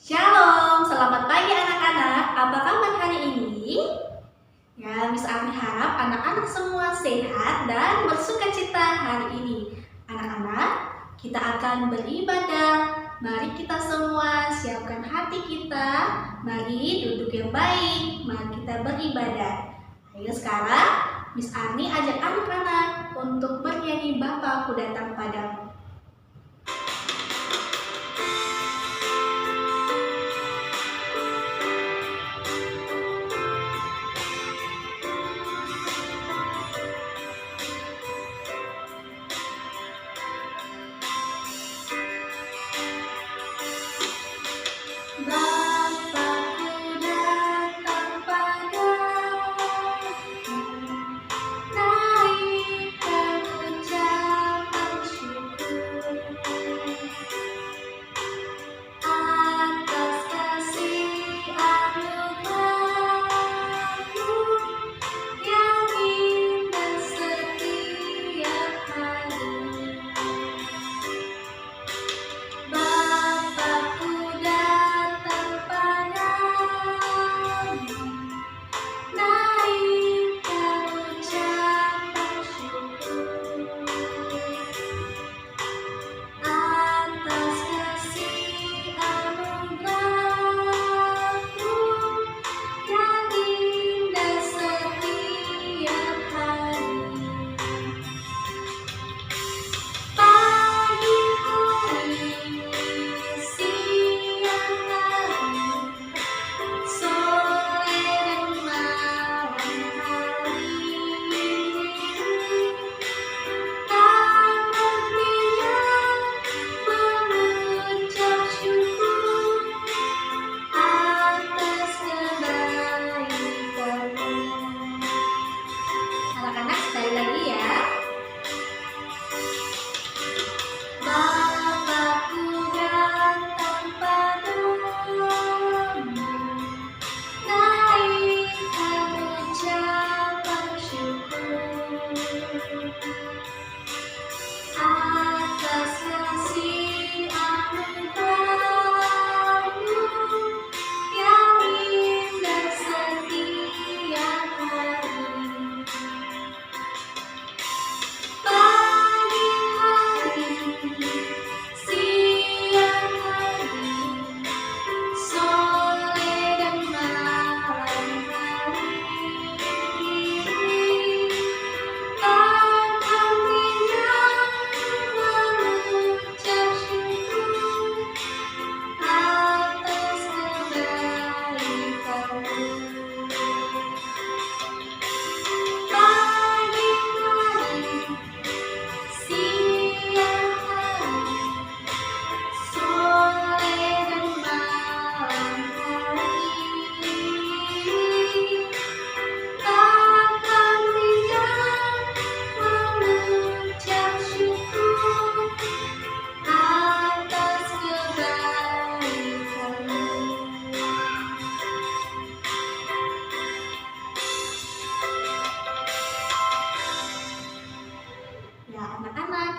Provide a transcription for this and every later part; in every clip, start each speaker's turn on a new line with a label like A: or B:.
A: Shalom, selamat pagi anak-anak. Apa kabar hari ini? Ya, Miss Arni harap anak-anak semua sehat dan bersukacita hari ini. Anak-anak, kita akan beribadah. Mari kita semua siapkan hati kita. Mari duduk yang baik. Mari kita beribadah. Ayo sekarang, Miss Arni ajak anak-anak untuk bernyanyi Bapa Ku Datang Padamu.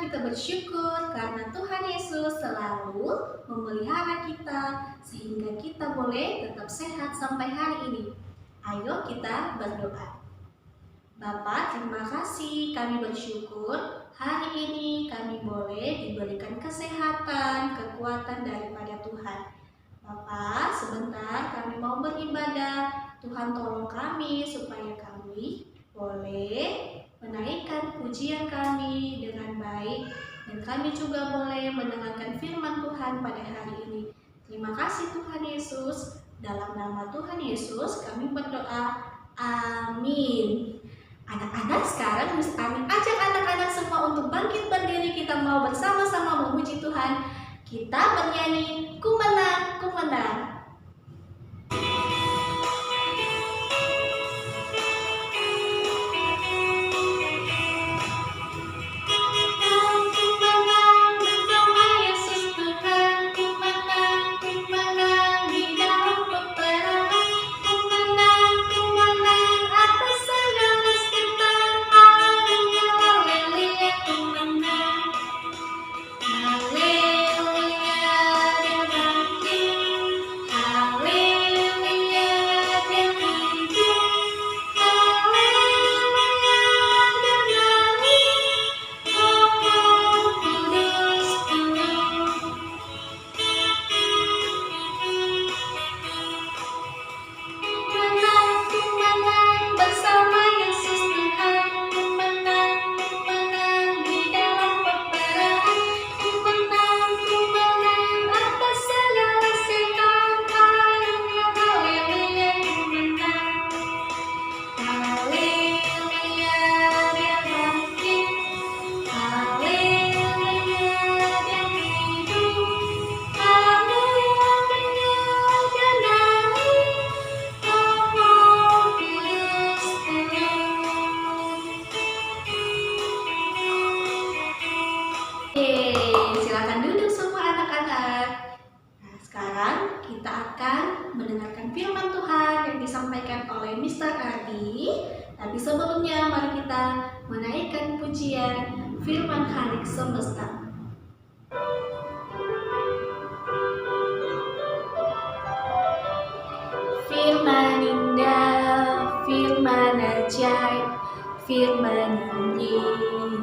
A: Kita bersyukur karena Tuhan Yesus selalu memelihara kita sehingga kita boleh tetap sehat sampai hari ini. Ayo kita berdoa. Bapa, terima kasih, kami bersyukur hari ini kami boleh diberikan kesehatan, kekuatan daripada Tuhan. Bapa, sebentar kami mau beribadah. Tuhan tolong kami supaya kami boleh menaikkan pujian kami dengan baik, dan kami juga boleh mendengarkan firman Tuhan pada hari ini. Terima kasih Tuhan Yesus. Dalam nama Tuhan Yesus kami berdoa. Amin. Anak-anak, sekarang Miss Arni ajak anak-anak semua untuk bangkit berdiri. Kita mau bersama-sama memuji Tuhan. Kita bernyanyi, Ku menang, ku menang. Haleluya, dia kita akan mendengarkan firman Tuhan yang disampaikan oleh Mr. Ardi. Tapi sebelumnya mari kita menaikkan pujian firman Hari Semesta. Firman indah, firman ajaib, firman yang hidup.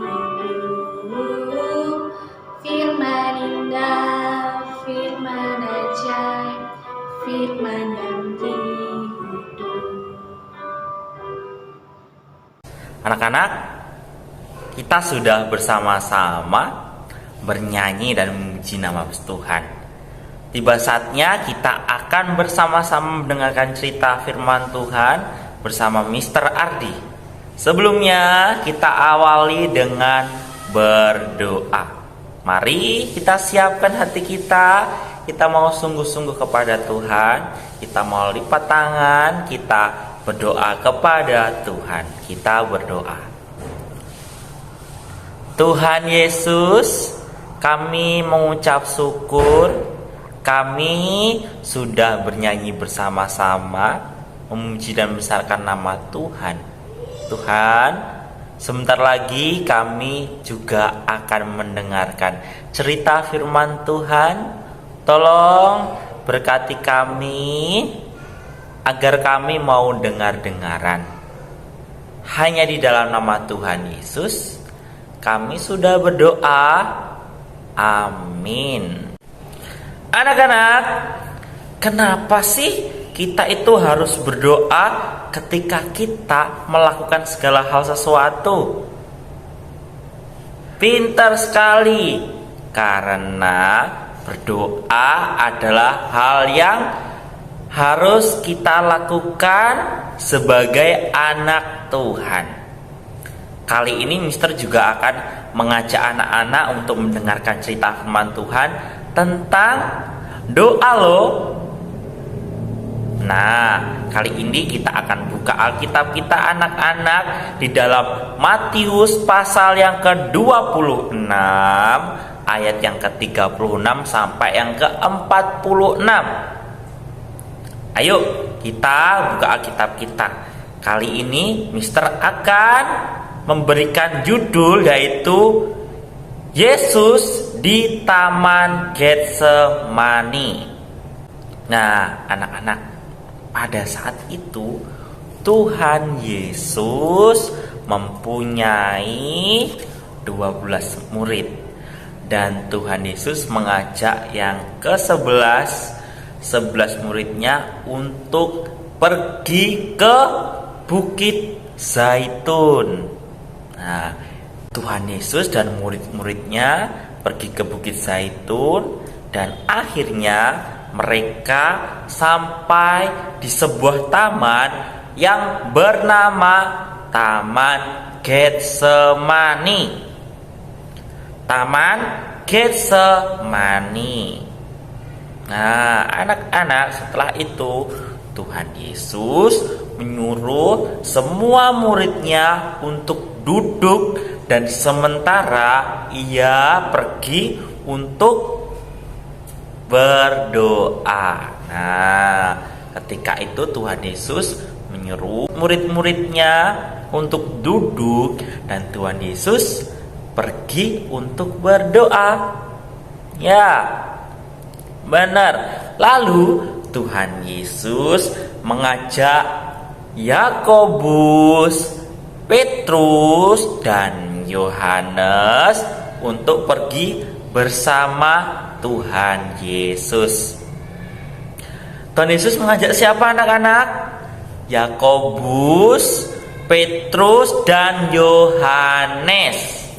A: Firman indah, firman ajaib, firman yang hidup.
B: Anak-anak, kita sudah bersama-sama bernyanyi dan memuji nama Tuhan. Tiba saatnya kita akan bersama-sama mendengarkan cerita firman Tuhan bersama Mr. Ardi. Sebelumnya kita awali dengan berdoa. Mari kita siapkan hati kita. Kita mau sungguh-sungguh kepada Tuhan. Kita mau lipat tangan. Kita berdoa kepada Tuhan. Kita berdoa. Tuhan Yesus, kami mengucap syukur. Kami sudah bernyanyi bersama-sama, memuji dan membesarkan nama Tuhan. Tuhan, sebentar lagi kami juga akan mendengarkan cerita firman Tuhan. Tolong berkati kami agar kami mau dengar-dengaran. Hanya di dalam nama Tuhan Yesus kami sudah berdoa. Amin. Anak-anak, kenapa sih kita itu harus berdoa ketika kita melakukan segala hal sesuatu? Pintar sekali, karena berdoa adalah hal yang harus kita lakukan sebagai anak Tuhan. Kali ini Mister juga akan mengajak anak-anak untuk mendengarkan cerita firman Tuhan tentang doa loh. Nah, kali ini kita akan buka Alkitab kita anak-anak di dalam Matius pasal yang ke-26 ayat yang ke-36 sampai yang ke-46. Ayo kita buka Alkitab kita. Kali ini Mister akan memberikan judul yaitu Yesus di Taman Getsemani. Nah, anak-anak, pada saat itu Tuhan Yesus mempunyai 12 murid. Dan Tuhan Yesus mengajak yang ke-11 muridnya untuk pergi ke Bukit Zaitun. Nah, Tuhan Yesus dan murid-muridnya pergi ke Bukit Zaitun dan akhirnya mereka sampai di sebuah taman yang bernama Taman Getsemani. Taman Getsemani. Nah, anak-anak, setelah itu Tuhan Yesus menyuruh semua muridnya untuk duduk dan sementara ia pergi untuk berdoa. Nah, ketika itu Tuhan Yesus menyuruh murid-muridnya untuk duduk dan Tuhan Yesus pergi untuk berdoa. Ya, benar. Lalu Tuhan Yesus mengajak Yakobus, Petrus, dan Yohanes untuk pergi bersama Tuhan Yesus. Tuhan Yesus mengajak siapa anak-anak? Yakobus, Petrus, dan Yohanes.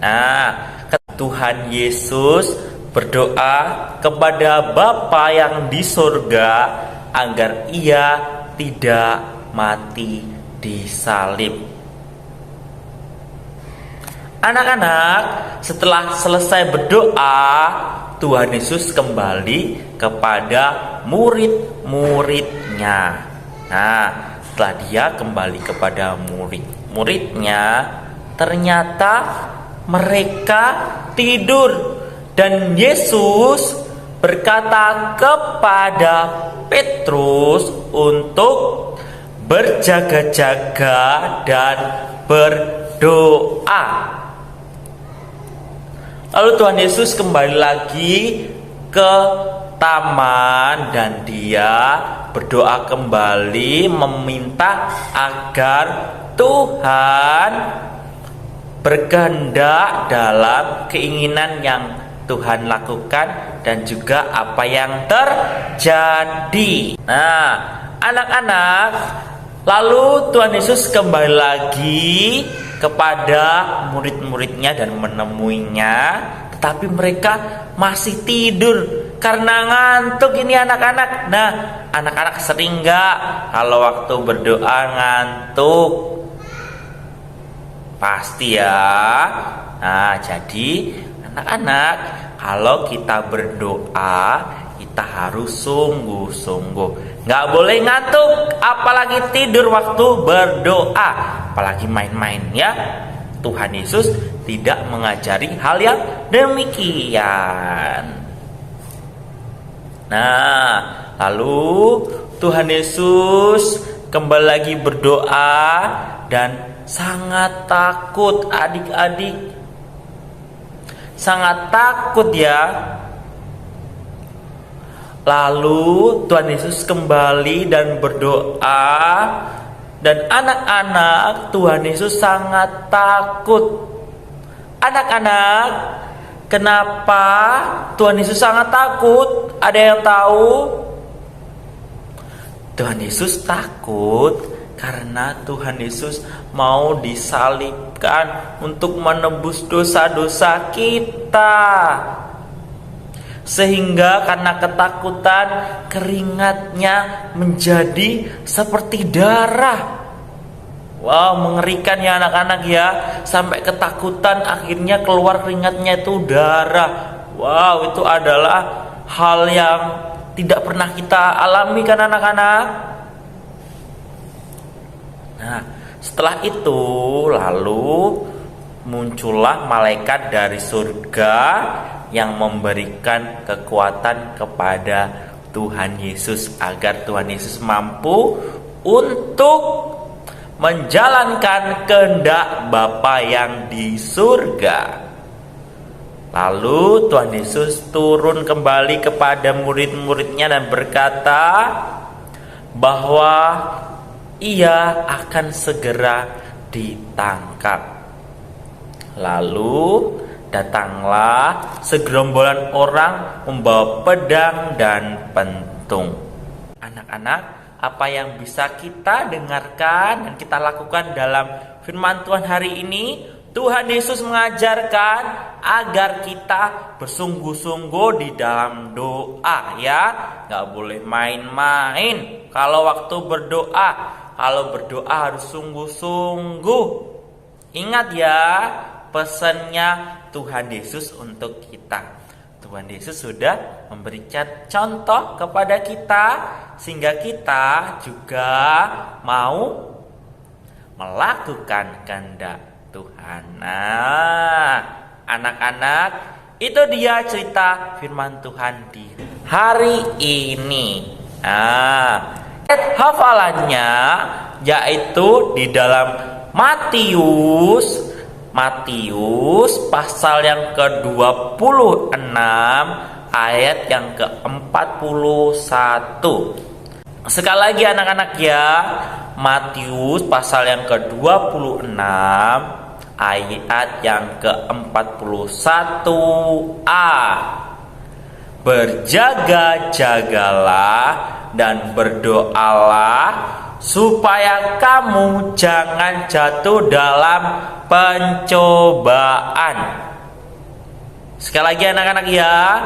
B: Nah, Tuhan Yesus berdoa kepada Bapa yang di surga agar ia tidak mati disalib. Anak-anak, setelah selesai berdoa, Tuhan Yesus kembali kepada murid-muridnya. Nah, setelah dia kembali kepada murid-muridnya, ternyata mereka tidur dan Yesus berkata kepada Petrus untuk berjaga-jaga dan berdoa. Lalu Tuhan Yesus kembali lagi ke taman dan dia berdoa kembali meminta agar Tuhan berkehendak dalam keinginan yang Tuhan lakukan dan juga apa yang terjadi. Nah, anak-anak, lalu Tuhan Yesus kembali lagi kepada murid-muridnya dan menemuinya, tetapi mereka masih tidur karena ngantuk ini anak-anak. Nah, anak-anak sering nggak kalau waktu berdoa ngantuk? Pasti ya. Nah, jadi anak-anak, kalau kita berdoa, kita harus sungguh-sungguh. Nggak boleh ngantuk, apalagi tidur waktu berdoa, apalagi main-main ya. Tuhan Yesus tidak mengajari hal yang demikian. Nah, lalu Tuhan Yesus kembali lagi berdoa dan sangat takut adik-adik. Sangat takut ya. Lalu Tuhan Yesus kembali dan berdoa, dan anak-anak, Tuhan Yesus sangat takut. Anak-anak, kenapa Tuhan Yesus sangat takut? Ada yang tahu? Tuhan Yesus takut karena Tuhan Yesus mau disalibkan untuk menebus dosa-dosa kita. Sehingga karena ketakutan, keringatnya menjadi seperti darah. Wow, mengerikan ya anak-anak ya. Sampai ketakutan akhirnya keluar keringatnya itu darah. Wow, itu adalah hal yang tidak pernah kita alami kan anak-anak. Nah, setelah itu lalu muncullah malaikat dari surga yang memberikan kekuatan kepada Tuhan Yesus agar Tuhan Yesus mampu untuk menjalankan kehendak Bapa yang di surga. Lalu Tuhan Yesus turun kembali kepada murid-muridnya dan berkata bahwa ia akan segera ditangkap. Lalu datanglah segerombolan orang membawa pedang dan pentung. Anak-anak, apa yang bisa kita dengarkan dan kita lakukan dalam firman Tuhan hari ini? Tuhan Yesus mengajarkan agar kita bersungguh-sungguh di dalam doa ya. Gak boleh main-main kalau waktu berdoa. Kalau berdoa harus sungguh-sungguh. Ingat ya, pesannya Tuhan Yesus untuk kita. Tuhan Yesus sudah memberikan contoh kepada kita sehingga kita juga mau melakukan kehendak Tuhan. Nah, anak-anak, itu dia cerita firman Tuhan di hari ini. Nah, hafalannya yaitu di dalam Matius pasal yang ke-26 ayat yang ke-41. Sekali lagi anak-anak ya, Matius pasal yang ke-26 ayat yang ke-41a. Berjaga-jagalah dan berdoalah supaya kamu jangan jatuh dalam pencobaan. Sekali lagi anak-anak ya,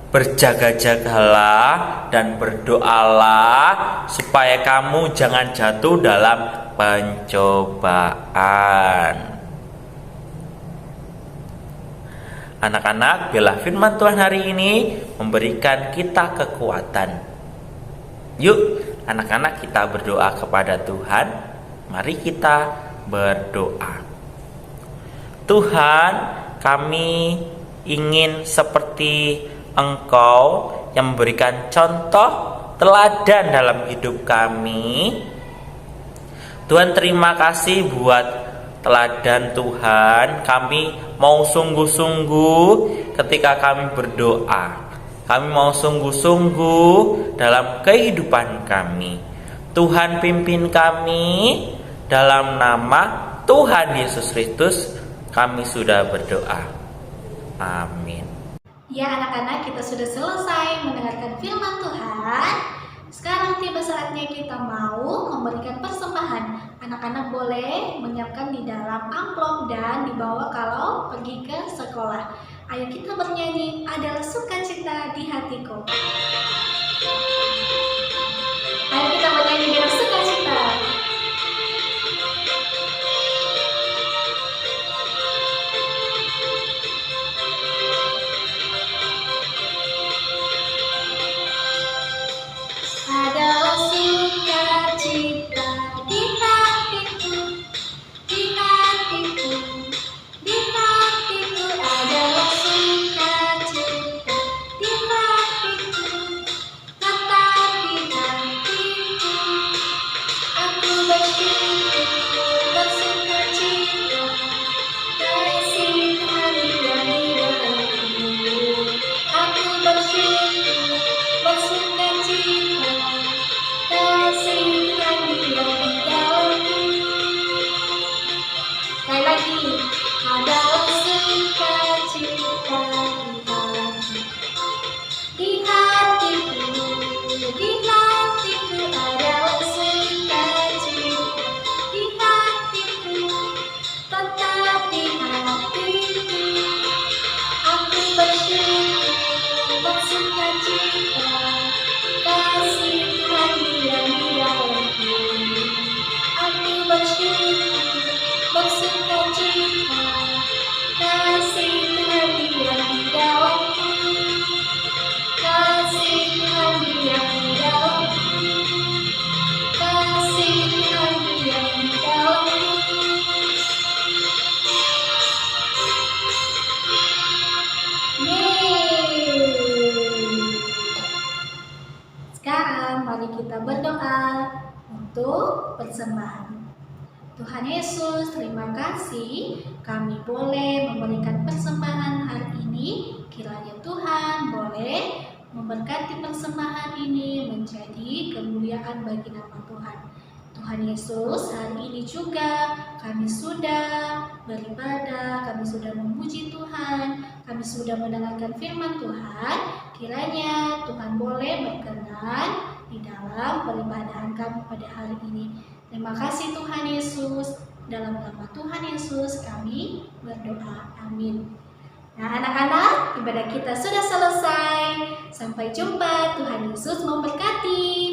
B: berjaga-jagalah dan berdoalah supaya kamu jangan jatuh dalam pencobaan. Anak-anak, biarlah firman Tuhan hari ini memberikan kita kekuatan. Yuk, anak-anak, kita berdoa kepada Tuhan. Mari kita berdoa. Tuhan, kami ingin seperti Engkau yang memberikan contoh teladan dalam hidup kami. Tuhan, terima kasih buat teladan Tuhan. Kami mau sungguh-sungguh ketika kami berdoa. Kami mau sungguh-sungguh dalam kehidupan kami. Tuhan, pimpin kami. Dalam nama Tuhan Yesus Kristus kami sudah berdoa. Amin.
A: Ya anak-anak, kita sudah selesai mendengarkan firman Tuhan. Sekarang tiba saatnya kita mau memberikan persembahan. Anak-anak boleh menyiapkan di dalam amplop dan dibawa kalau pergi ke sekolah. Ayo kita bernyanyi, adalah sukacita di hatiku. Ayo kita bernyanyi dengan sukacita. Adalah sukacita di hatiku, di hatiku, di hatiku. Adalah sukacita di hatiku, tetap di hatiku. Aku bersyukur, bersukacita, kasih Tuhan yang di dalamku. Aku bersyukur, bersukacita, kasih Tuhan yang di dalamku. Sekali lagi, adalah sukacita di hatiku, di hatiku. Adalah sukacita di hatiku, tetap di hatiku. Aku bersyukur, bersukacita, kasih Tuhan yang di dalamku. Aku bersyukur, bersukacita, kasih Tuhan yang di dalamku. Kasih Tuhan yang di dalamku. Kasih Tuhan yang di dalamku. Sekarang mari kita berdoa untuk persembahan. Tuhan Yesus, terima kasih kami boleh memberikan persembahan hari ini. Kiranya Tuhan boleh memberkati persembahan ini menjadi kemuliaan bagi nama Tuhan. Tuhan Yesus, hari ini juga kami sudah beribadah, kami sudah memuji Tuhan, kami sudah mendengarkan firman Tuhan. Kiranya Tuhan boleh berkenan di dalam peribadahan kami pada hari ini. Terima kasih Tuhan Yesus. Dalam nama Tuhan Yesus kami berdoa. Amin. Nah anak-anak, ibadah kita sudah selesai. Sampai jumpa. Tuhan Yesus memberkati.